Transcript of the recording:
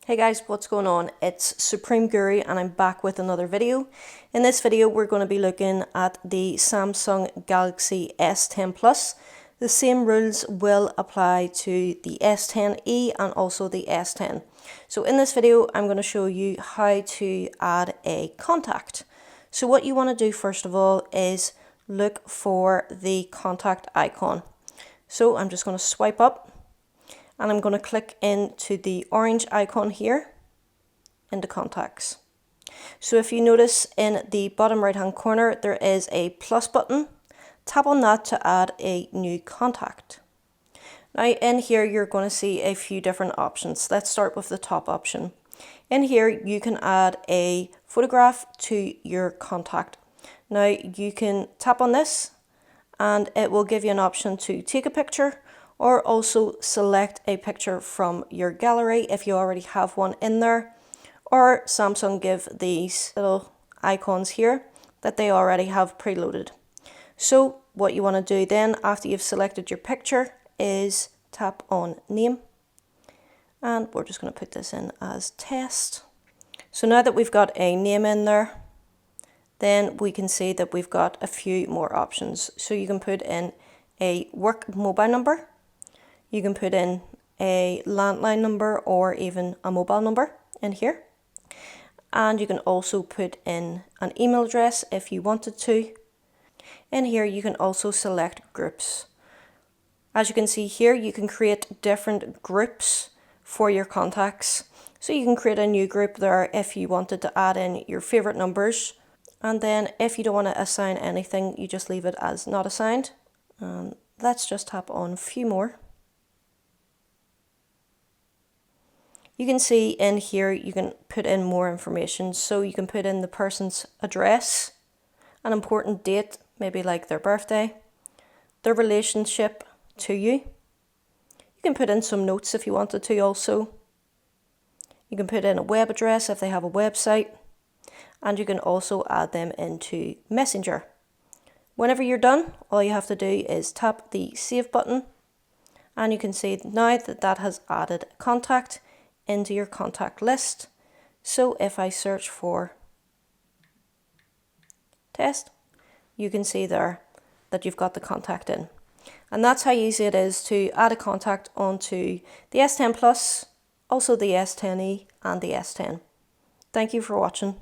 Hey guys, what's going on? It's Supreme Guru and I'm back with another video. In this video we're going to be looking at the Samsung Galaxy S10 Plus. The same rules will apply to the S10e and also the S10. So in this video I'm going to show you how to add a contact. So what you want to do first of all is look for the contact icon. So I'm just going to swipe up. And I'm going to click into the orange icon here, into contacts. So if you notice in the bottom right hand corner, there is a plus button. Tap on that to add a new contact. Now in here, you're going to see a few different options. Let's start with the top option. In here, you can add a photograph to your contact. Now you can tap on this and it will give you an option to take a picture or also select a picture from your gallery if you already have one in there, or Samsung give these little icons here that they already have preloaded. So what you want to do then after you've selected your picture is tap on name, and we're just going to put this in as test. So now that we've got a name in there, then we can see that we've got a few more options. So you can put in a work mobile number. You can put in a landline number or even a mobile number in here. And you can also put in an email address if you wanted to. In here you can also select groups. As you can see here, you can create different groups for your contacts. So you can create a new group there if you wanted to add in your favorite numbers. And then if you don't want to assign anything, you just leave it as not assigned. Let's just tap on a few more. You can see in here you can put in more information, so you can put in the person's address, an important date, maybe like their birthday, their relationship to you. You can put in some notes if you wanted to also. You can put in a web address if they have a website, and you can also add them into Messenger. Whenever you're done, all you have to do is tap the save button, and you can see now that that has added a contact into your contact list. So if I search for test, you can see there that you've got the contact in. And that's how easy it is to add a contact onto the S10 Plus, also the S10e and the S10. Thank you for watching.